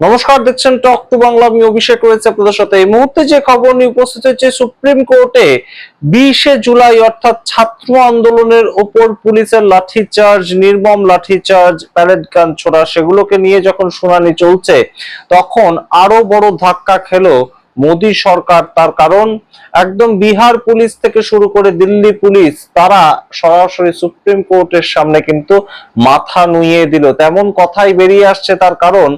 নমস্কার, দেখছেন talk to Bangla. আমি অভিষেক রয়েছে আপনাদের সাথে। এই মুহূর্তে যে খবর নিয়ে উপস্থিত হয়েছে, সুপ্রিম কোর্টে 20শে জুলাই অর্থাৎ ছাত্র আন্দোলনের উপর পুলিশের লাঠিচার্জ, নির্মম লাঠিচার্জ, প্যালেট গান ছোড়া, সেগুলোকে নিয়ে যখন শুনানি চলছে তখন আরো বড় ধাক্কা খেলো মোদী সরকার। তার কারণ একদম বিহার পুলিশ থেকে শুরু করে দিল্লি পুলিশ, তারা সরাসরি সুপ্রিম কোর্টের সামনে কিন্তু মাথা নুইয়ে দিল, তেমন কথাই বেরিয়ে আসছে। তার কারণ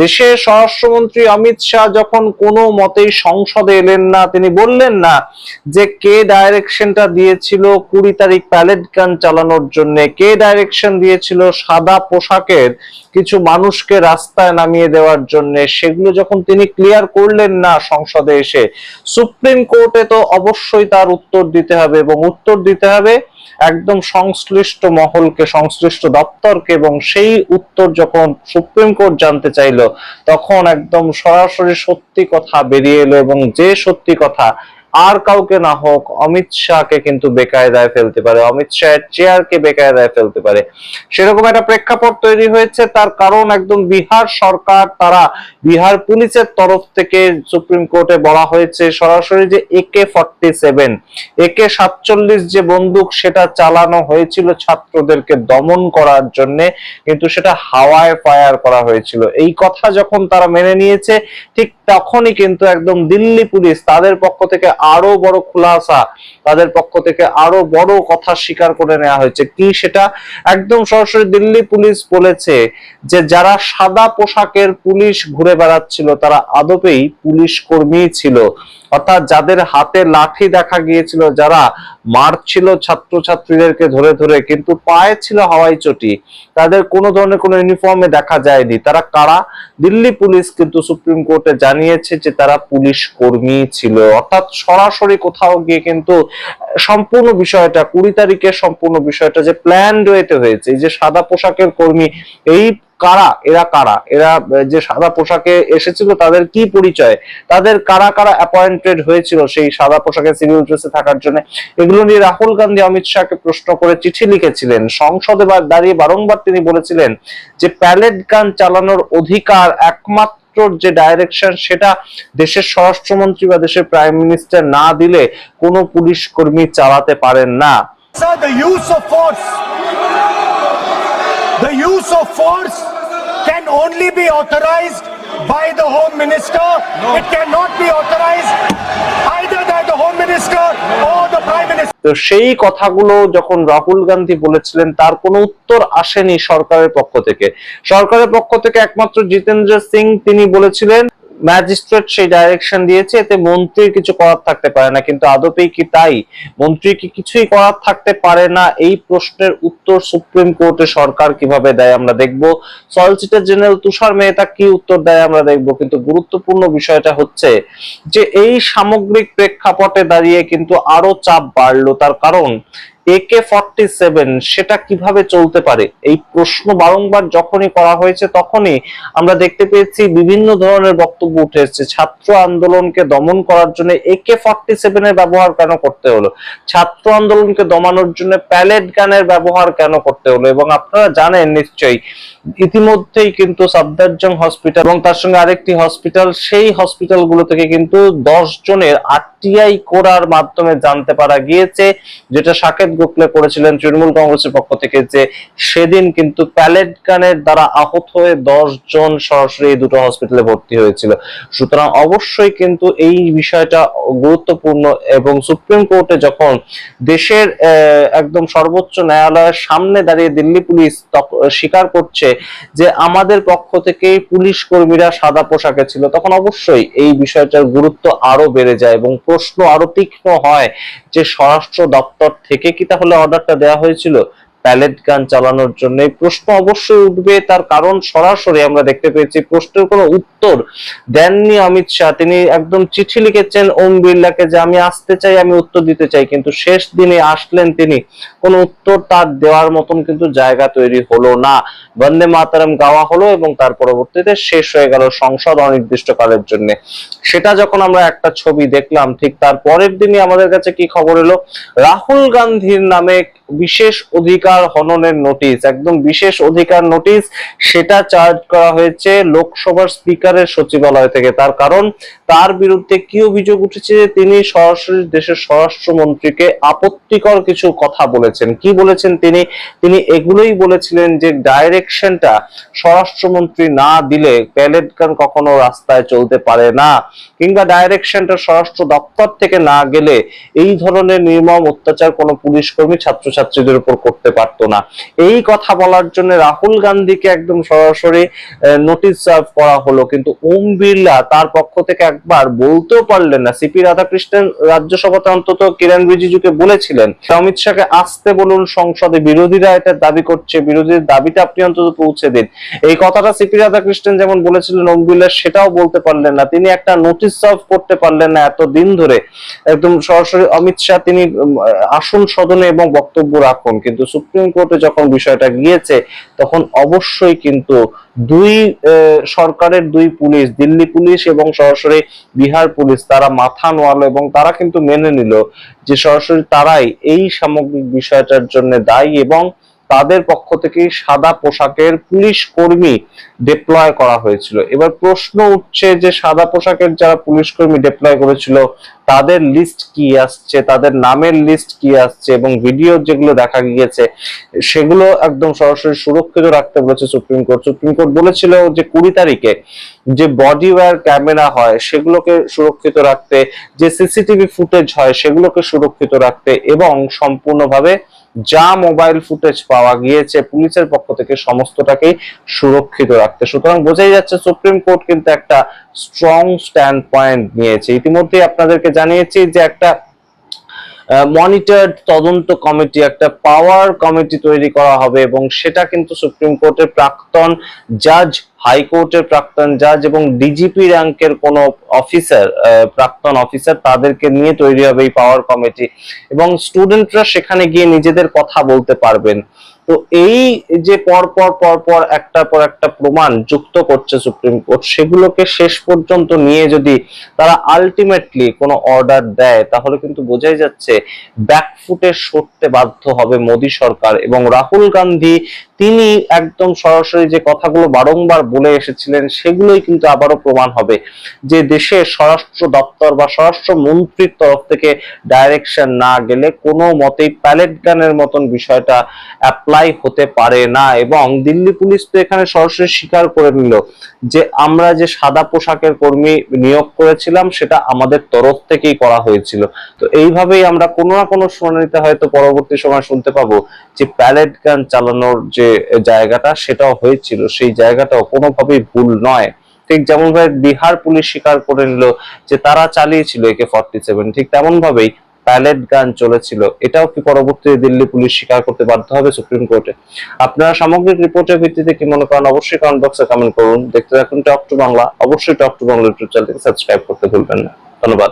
দেশের স্বরাষ্ট্রমন্ত্রী অমিত শাহ যখন কোনো মতেই সংসদে এলেন না, তিনি বললেন না যে কে ডাইরেকশনটা দিয়েছিল 20 তারিখ প্যালেট গান চালানোর জন্য, কে ডাইরেকশন দিয়েছিল সাদা পোশাকের কিছু মানুষকে রাস্তায় নামিয়ে দেওয়ার জন্য, সেগুলো যখন তিনি ক্লিয়ার করলেন না সংসদে এসে, সুপ্রিম কোর্টে তো অবশ্যই তার উত্তর দিতে হবে, এবং উত্তর দিতে হবে একদম সংশ্লিষ্ট মহলকে, সংশ্লিষ্ট দপ্তরকে। এবং সেই উত্তর যখন সুপ্রিম কোর্ট জানতে চাইলো, তখন একদম সরাসরি সত্যি কথা বেরিয়ে এলো, এবং যে সত্যি কথা আর কাউকে না হোক অমিত শাহকে কিন্তু বেকায়দায় ফেলতে পারে, অমিত শাহের চেয়ারকে বেকায়দায় ফেলতে পারে, সেরকম একটা প্রেক্ষাপট তৈরি হয়েছে। তার কারণ একদম বিহার সরকার, তারা বিহার পুলিশের তরফ থেকে সুপ্রিম কোর্টে বলা হয়েছে সরাসরি যে AK-47, AK-47 যে বন্দুক, সেটা চালানো হয়েছিল ছাত্রদেরকে দমন করার জন্য, কিন্তু সেটা হাওয়ায় ফায়ার করা হয়েছিল। এই কথা যখন তারা মেনে নিয়েছে, ঠিক তখনই কিন্তু একদম দিল্লি পুলিশ তাদের পক্ষ থেকে আরো বড় খুলাসা, তাদের পক্ষ থেকে আরো বড় কথা স্বীকার করে নেওয়া হয়েছে। কি সেটা? একদম সরাসরি দিল্লি পুলিশ বলেছে যে যারা সাদা পোশাকের পুলিশ ঘুরে বেড়াচ্ছিল তারা আদপেই পুলিশ কর্মী ছিল, অর্থাৎ যাদের হাতে লাঠি দেখা গিয়েছিল, যারা মারছিল ছাত্রছাত্রীদেরকে ধরে ধরে, কিন্তু পায়ে ছিল হাওয়াই চটি, তাদের কোনো ধরনের কোনো ইউনিফর্মে দেখা যায়নি। তারা কারা? দিল্লি পুলিশ কিন্তু সুপ্রিম কোর্টে জানিয়েছে যে তারা পুলিশ কর্মী ছিল, অর্থাৎ সরাসরি কোথাও গিয়ে কিন্তু সম্পূর্ণ বিষয়টা 20 তারিখের সম্পূর্ণ বিষয়টা যে প্ল্যান্ড ওয়েতে হয়েছে। এই যে সাদা পোশাকের কর্মী, এই কারা? এরা কারা? এরা যে সাদা পোশাকে এসেছিল তাদের কি পরিচয়, তাদের কারা কারা অ্যাপয়েন্টেড হয়েছিল সেই সাদা পোশাকে সিভিল ড্রেসে থাকার জন্য, এগুলো নিয়ে রাহুল গান্ধী অমিত শাহকে প্রশ্ন করে চিঠি লিখেছিলেন। সংসদে দাঁড়িয়ে বারংবার তিনি বলেছিলেন যে প্যালেট গান চালানোর অধিকার একমাত্র যে ডাইরেকশন, সেটা দেশের স্বরাষ্ট্রমন্ত্রী বা দেশের প্রাইম মিনিস্টার না দিলে কোনো পুলিশ কর্মী চালাতে পারেন না। The use of force can only be authorized by the Home Minister. No. It cannot be authorized either by the Home Minister or the Prime Minister. তো সেই কথাগুলো যখন রাহুল গান্ধী বলেছিলেন, তার কোনো উত্তর আসেনি সরকারের পক্ষ থেকে। সরকারের পক্ষ থেকে একমাত্র জিতেন্দ্র সিং, তিনি বলেছিলেন ম্যাজিস্ট্রেট সেই ডাইরেকশন দিয়েছে, এতে মন্ত্রীর কিছু করার থাকতে পারে না। কিন্তু আদপেই কি তাই? মন্ত্রী কি কিছুই করার থাকতে পারে না? এই প্রশ্নের উত্তর সুপ্রিম কোর্টে সরকার কিভাবে দেয় আমরা দেখব, সলিসিটর জেনারেল তুষার মেহতা কি উত্তর দেয় আমরা দেখব। কিন্তু গুরুত্বপূর্ণ বিষয়টা হচ্ছে যে এই সামগ্রিক প্রেক্ষাপটে দাঁড়িয়ে কিন্তু আরো চাপ বাড়লো। তার কারণ AK-47 সেটা কিভাবে চলতে পারে, এই প্রশ্ন বারংবার যখনই করা হয়েছে তখনই আমরা দেখতে পেয়েছি বিভিন্ন ধরনের বক্তব্য উঠে এসেছে। ছাত্র আন্দোলনকে দমন করার জন্য AK-47 এর ব্যবহার কেন করতে হলো? ছাত্র আন্দোলনকে দমানোর জন্য প্যালেট গানের ব্যবহার কেন করতে হলো? এবং আপনারা জানেন নিশ্চয়ই, ইতিমধ্যেই কিন্তু সাফদারজং হসপিটাল এবং তার সঙ্গে আরেকটি হসপিটাল, সেই হসপিটালগুলো থেকে কিন্তু 10 জনের RTI করার মাধ্যমে জানতে পারা গিয়েছে, যেটা সাকেত গোখলে করেছিলেন তৃণমূল কংগ্রেসের পক্ষ থেকে, যে সেদিন কিন্তু প্যালেট গানের দ্বারা আহত হয়ে 10 জন সরাসরি এই দুটো হসপিটালে ভর্তি হয়েছিল। সুতরাং অবশ্যই কিন্তু এই বিষয়টা গুরুত্বপূর্ণ, এবং সুপ্রিম কোর্টে যখন দেশের একদম সর্বোচ্চ ন্যায়ালয়ের সামনে দাঁড়িয়ে দিল্লি পুলিশ স্বীকার করছে যে আমাদের পক্ষ থেকেই পুলিশ কর্মীরা সাদা পোশাকে ছিল, তখন অবশ্যই এই বিষয়টার গুরুত্ব আরো বেড়ে যায় এবং প্রশ্ন আরো তীক্ষ্ণ হয় যে স্বরাষ্ট্র দপ্তর থেকে কি তাহলে অর্ডারটা দেওয়া হয়েছিল প্যালেট গান চালানোর জন্য? এই প্রশ্ন অবশ্যই উঠবে। তার কারণ সরাসরি আমরা দেখতে পেয়েছি প্রশ্নের কোনো উত্তর দেননি অমিত শাহ। তিনি একদম চিঠি লিখেছেন ওম বিড়লাকে যে আমি আসতে চাই, আমি উত্তর দিতে চাই, কিন্তু শেষ দিনে আসলেন তিনি, কোনো উত্তর তার দেওয়ার মতন কিন্তু জায়গা তৈরি হলো না। বন্দে মাতরম গাওয়া হলো এবং তার পরবর্তীতে শেষ হয়ে গেল সংসদ অনির্দিষ্টকালের জন্য। সেটা যখন আমরা একটা ছবি দেখলাম, ঠিক তার পরের দিনই আমাদের কাছে কি খবর এলো? রাহুল গান্ধীর নামে বিশেষ অধিকার অধিকার হননের নোটিশ, একদম বিশেষ অধিকার নোটিশ, সেটা চার্জ করা হয়েছে লোকসভার স্পিকারের সচিবালয় থেকে। তার কারণ, তার বিরুদ্ধে কি অভিযোগ উঠেছে যে তিনি সরাসরি দেশের স্বরাষ্ট্রমন্ত্রীকে আপত্তিকর কিছু কথা বলেছেন। কি বলেছেন তিনি? তিনি এগুলোই বলেছিলেন যে ডাইরেকশনটা স্বরাষ্ট্রমন্ত্রী না দিলে প্যালেট গান কখনো রাস্তায় চলতে পারে না, কিংবা ডাইরেকশনটা স্বরাষ্ট্র দপ্তর থেকে না গেলে এই ধরনের নির্মম অত্যাচার কোনো পুলিশ কর্মী ছাত্রছাত্রীদের উপর করতে পারতো না। এই কথা বলার জন্য রাহুল গান্ধীকে একদম সরাসরি নোটিশ সার্ভ করা হলো, কিন্তু ওম বিড়লা তার পক্ষ থেকে একবার বলতেও পারলেন না। সিপি রাধাকৃষ্ণন রাজ্যসভাতে অন্তত কিরণ রিজিজুকে বলেছিলেন অমিত শাহকে আসতে বলুন সংসদে, বিরোধীরা এটা দাবি করছে, বিরোধীদের দাবিটা আপনি অন্তত পৌঁছে দিন। এই কথাটা সিপি রাধাকৃষ্ণন যেমন বলেছিলেন, ওম বিড়লা সেটাও বলতে পারলেন না। তিনি একটা নোটিশ সার্ভ করতে পারলেন না এতদিন ধরে। একদম সরাসরি অমিত শাহ তিনি আসুন সদনে এবং বক্তব্য রাখুন, কিন্তু সুপ্রিম কোর্টে যখন বিষয়টা গিয়েছে তখন অবশ্যই কিন্তু দুই সরকারের দুই পুলিশ, দিল্লি পুলিশ এবং সরাসরি বিহার পুলিশ, তারা মাথা নোয়ালো এবং তারা কিন্তু মেনে নিল যে সরাসরি তারাই এই সামগ্রিক বিষয়টার জন্য দায়ী, এবং তাদের পক্ষ থেকে সাদা পোশাকের পুলিশ কর্মী ডিপ্লয় করা হয়েছিল। এবার প্রশ্ন উঠছে যে সাদা পোশাকের যারা পুলিশ কর্মী ডিপ্লয় করেছিল তাদের লিস্ট কি আসছে, তাদের নামের লিস্ট কি আসছে, এবং ভিডিও যেগুলো দেখা গিয়েছে সেগুলো একদম সরাসরি সুরক্ষিত রাখতে বলেছে সুপ্রিম কোর্ট। সুপ্রিম কোর্ট বলেছিল যে 20 তারিখে যে বডি ওয়্যার ক্যামেরা হয় সেগুলোকে সুরক্ষিত রাখতে, যে সিসিটিভি ফুটেজ হয় সেগুলোকে সুরক্ষিত রাখতে, এবং সম্পূর্ণভাবে যা মোবাইল ফুটেজ পাওয়া গিয়েছে পুলিশের পক্ষ থেকে সমস্তটাকেই সুরক্ষিত রাখতে। সুতরাং বোঝাই যাচ্ছে সুপ্রিম কোর্ট কিন্তু একটা স্ট্রং স্ট্যান্ড পয়েন্ট নিয়েছে। ইতিমধ্যে আপনাদেরকে জানিয়েছি যে একটা মনিটরড তদন্ত কমিটি, একটা পাওয়ার কমিটি তৈরি করা হবে, এবং সেটা কিন্তু সুপ্রিম কোর্টের প্রাক্তন জাজ, হাইকোর্টের প্রাক্তন জাজ এবং ডিজিপি র্যাঙ্কের কোন অফিসার, প্রাক্তন অফিসার, তাদেরকে নিয়ে তৈরি হবে এই পাওয়ার কমিটি, এবং স্টুডেন্টরা সেখানে গিয়ে নিজেদের কথা বলতে পারবেন। তো এই যে পরপর একটার পর একটা প্রমাণ যুক্ত করছে সুপ্রিম কোর্ট, সেগুলোকে শেষ পর্যন্ত নিয়ে যদি তারা আলটিমেটলি কোনো অর্ডার দেয় তাহলে কিন্তু বোঝাই যাচ্ছে ব্যাকফুটে সরতে বাধ্য হবে মোদী সরকার। এবং রাহুল গান্ধী তিনি একদম সরাসরি যে কথাগুলো বারংবার বলে এসেছিলেন সেগুলোই কিন্তু আবারও প্রমাণ হবে যে দেশের স্বরাষ্ট্র দপ্তর বা স্বরাষ্ট্র মন্ত্রীর তরফ থেকে ডাইরেকশন না গেলে কোনো মতেই প্যালেট গানের মতন বিষয়টা অ্যাপ্লাই হতে পারে না। এবং দিল্লি পুলিশ তো এখানে সরাসরি স্বীকার করে নিল যে আমরা যে সাদা পোশাকের কর্মী নিয়োগ করেছিলাম সেটা আমাদের তরফ থেকেই করা হয়েছিল। তো এইভাবেই আমরা কোনো না কোনো শুনানিতে হয়তো পরবর্তী সময় শুনতে পাবো যে প্যালেট গান চালানোর যে জায়গাটা সেটাও হয়েছিল, সেই জায়গাটাও কোনোভাবেই ভুল নয়। ঠিক যেমন ভাবে বিহার পুলিশ স্বীকার করে নিল যে তারা চালিয়েছিল AK-47, ঠিক তেমন ভাবেই প্যালেট গান চলেছিল। এটাও কি পরবর্তীতে দিল্লি পুলিশ স্বীকার করতে বাধ্য হবে সুপ্রিম কোর্টে? আপনারা সামগ্রিক রিপোর্টের ভিত্তিতে কি মনে করেন অবশ্যই কমেন্ট বক্সে কমেন্ট করুন। দেখতে থাকুন টক টু বাংলা। অবশ্যই টক টু বাংলা ইউটিউব চ্যানেলকে সাবস্ক্রাইব করতে ভুলবেন না। ধন্যবাদ।